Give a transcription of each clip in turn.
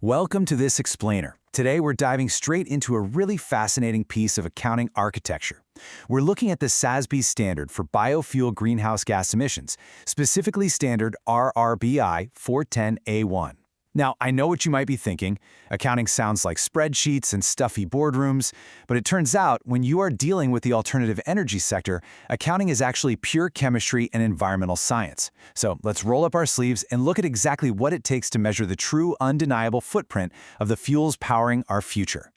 Welcome to this explainer. Today we're diving straight into a really fascinating piece of accounting architecture. We're looking at the SASB standard for biofuel greenhouse gas emissions, specifically standard RRBI 410A1. Now, I know what you might be thinking. Accounting sounds like spreadsheets and stuffy boardrooms, but it turns out when you are dealing with the alternative energy sector, accounting is actually pure chemistry and environmental science. So let's roll up our sleeves and look at exactly what it takes to measure the true, undeniable footprint of the fuels powering our future.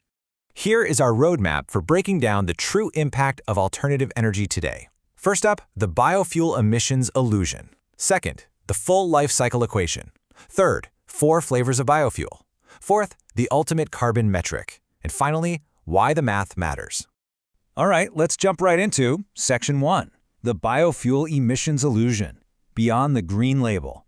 Here is our roadmap for breaking down the true impact of alternative energy today. First up, the biofuel emissions illusion. Second, the full life cycle equation. Third, 4 flavors of biofuel. Fourth, the ultimate carbon metric. And finally, why the math matters. All right, let's jump right into Section 1, the biofuel emissions illusion, beyond the green label.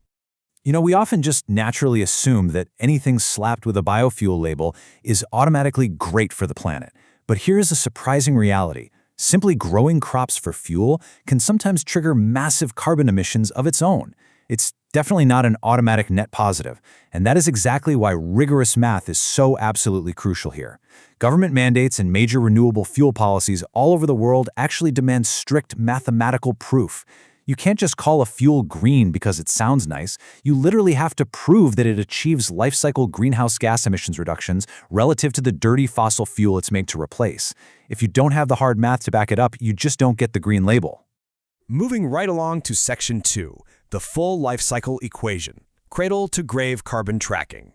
We often just naturally assume that anything slapped with a biofuel label is automatically great for the planet. But here's a surprising reality. Simply growing crops for fuel can sometimes trigger massive carbon emissions of its own. It's definitely not an automatic net positive, and that is exactly why rigorous math is so absolutely crucial here. Government mandates and major renewable fuel policies all over the world actually demand strict mathematical proof. You can't just call a fuel green because it sounds nice. You literally have to prove that it achieves life cycle greenhouse gas emissions reductions relative to the dirty fossil fuel it's made to replace. If you don't have the hard math to back it up, you just don't get the green label. Moving right along to Section 2, the full life cycle equation, cradle-to-grave carbon tracking.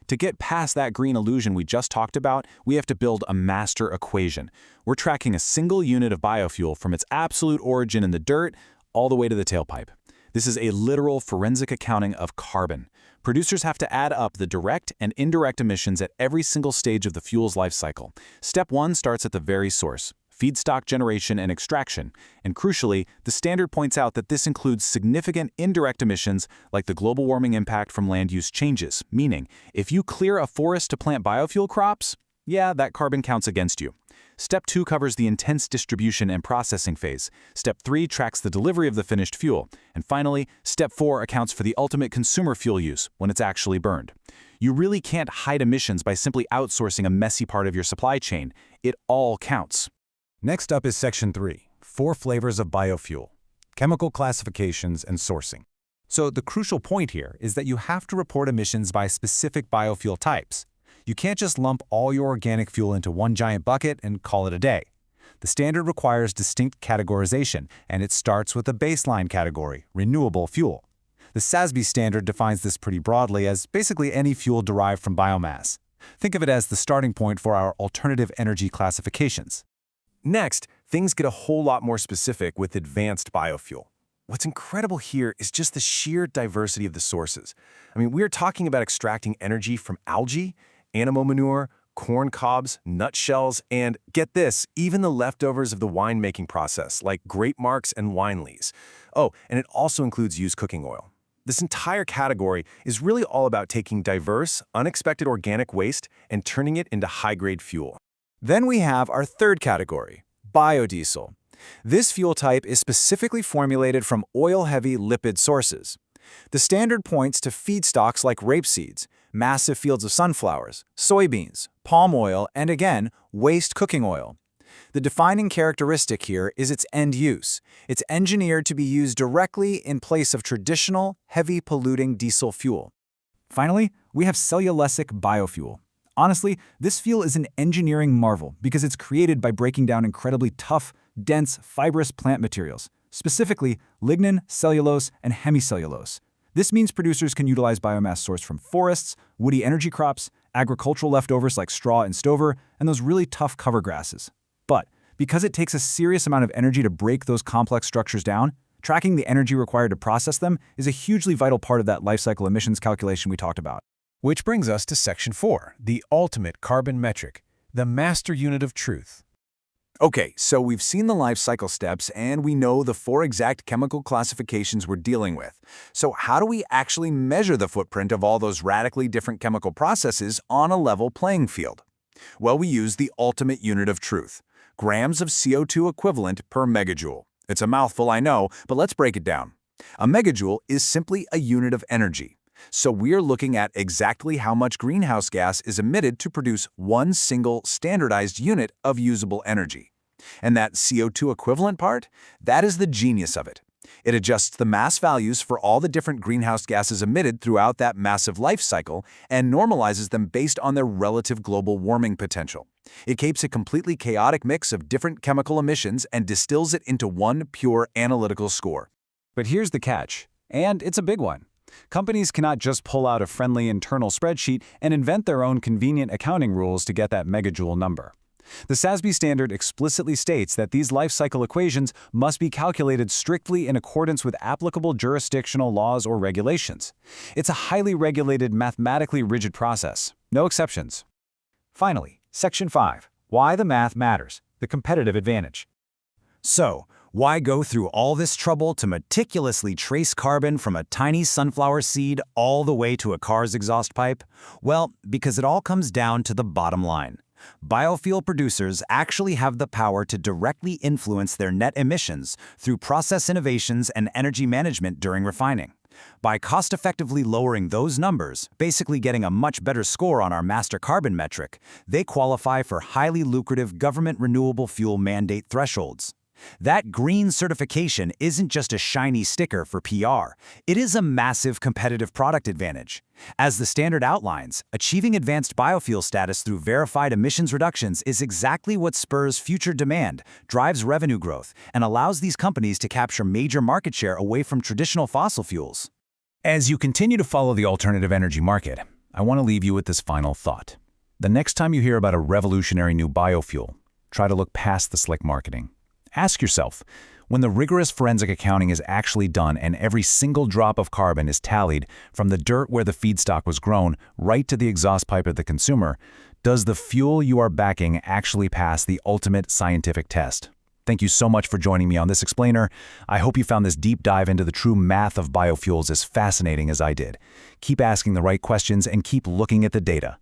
To get past that green illusion we just talked about, we have to build a master equation. We're tracking a single unit of biofuel from its absolute origin in the dirt all the way to the tailpipe. This is a literal forensic accounting of carbon. Producers have to add up the direct and indirect emissions at every single stage of the fuel's life cycle. Step 1 starts at the very source, feedstock generation and extraction, and crucially, the standard points out that this includes significant indirect emissions like the global warming impact from land use changes, meaning if you clear a forest to plant biofuel crops, yeah, that carbon counts against you. Step 2 covers the intense distribution and processing phase. Step 3 tracks the delivery of the finished fuel. And finally, Step 4 accounts for the ultimate consumer fuel use when it's actually burned. You really can't hide emissions by simply outsourcing a messy part of your supply chain. It all counts. Next up is Section 3, 4 flavors of biofuel, chemical classifications and sourcing. So the crucial point here is that you have to report emissions by specific biofuel types. You can't just lump all your organic fuel into one giant bucket and call it a day. The standard requires distinct categorization, and it starts with a baseline category, renewable fuel. The SASB standard defines this pretty broadly as basically any fuel derived from biomass. Think of it as the starting point for our alternative energy classifications. Next, things get a whole lot more specific with advanced biofuel. What's incredible here is just the sheer diversity of the sources. We're talking about extracting energy from algae, animal manure, corn cobs, nutshells, and get this, even the leftovers of the winemaking process, like grape marks and wine lees. Oh, and it also includes used cooking oil. This entire category is really all about taking diverse, unexpected organic waste and turning it into high-grade fuel. Then we have our third category, biodiesel. This fuel type is specifically formulated from oil-heavy lipid sources. The standard points to feedstocks like rapeseeds, massive fields of sunflowers, soybeans, palm oil, and again, waste cooking oil. The defining characteristic here is its end use. It's engineered to be used directly in place of traditional, heavy polluting diesel fuel. Finally, we have cellulosic biofuel. Honestly, this fuel is an engineering marvel because it's created by breaking down incredibly tough, dense, fibrous plant materials, specifically lignin, cellulose, and hemicellulose. This means producers can utilize biomass sourced from forests, woody energy crops, agricultural leftovers like straw and stover, and those really tough cover grasses. But because it takes a serious amount of energy to break those complex structures down, tracking the energy required to process them is a hugely vital part of that life cycle emissions calculation we talked about. Which brings us to Section 4, the ultimate carbon metric, the master unit of truth. Okay, so we've seen the life cycle steps and we know the 4 exact chemical classifications we're dealing with. So how do we actually measure the footprint of all those radically different chemical processes on a level playing field? Well, we use the ultimate unit of truth, grams of CO2 equivalent per megajoule. It's a mouthful, I know, but let's break it down. A megajoule is simply a unit of energy. So we're looking at exactly how much greenhouse gas is emitted to produce one single standardized unit of usable energy. And that CO2 equivalent part, that is the genius of it. It adjusts the mass values for all the different greenhouse gases emitted throughout that massive life cycle and normalizes them based on their relative global warming potential. It keeps a completely chaotic mix of different chemical emissions and distills it into one pure analytical score. But here's the catch, and it's a big one. Companies cannot just pull out a friendly internal spreadsheet and invent their own convenient accounting rules to get that megajoule number. The SASB standard explicitly states that these life cycle equations must be calculated strictly in accordance with applicable jurisdictional laws or regulations. It's a highly regulated, mathematically rigid process. No exceptions. Finally, Section 5. Why the math matters. The competitive advantage. So, why go through all this trouble to meticulously trace carbon from a tiny sunflower seed all the way to a car's exhaust pipe? Well, because it all comes down to the bottom line. Biofuel producers actually have the power to directly influence their net emissions through process innovations and energy management during refining. By cost-effectively lowering those numbers, basically getting a much better score on our master carbon metric, they qualify for highly lucrative government renewable fuel mandate thresholds. That green certification isn't just a shiny sticker for PR. It is a massive competitive product advantage. As the standard outlines, achieving advanced biofuel status through verified emissions reductions is exactly what spurs future demand, drives revenue growth, and allows these companies to capture major market share away from traditional fossil fuels. As you continue to follow the alternative energy market, I want to leave you with this final thought. The next time you hear about a revolutionary new biofuel, try to look past the slick marketing. Ask yourself, when the rigorous forensic accounting is actually done and every single drop of carbon is tallied from the dirt where the feedstock was grown right to the exhaust pipe of the consumer, does the fuel you are backing actually pass the ultimate scientific test? Thank you so much for joining me on this explainer. I hope you found this deep dive into the true math of biofuels as fascinating as I did. Keep asking the right questions and keep looking at the data.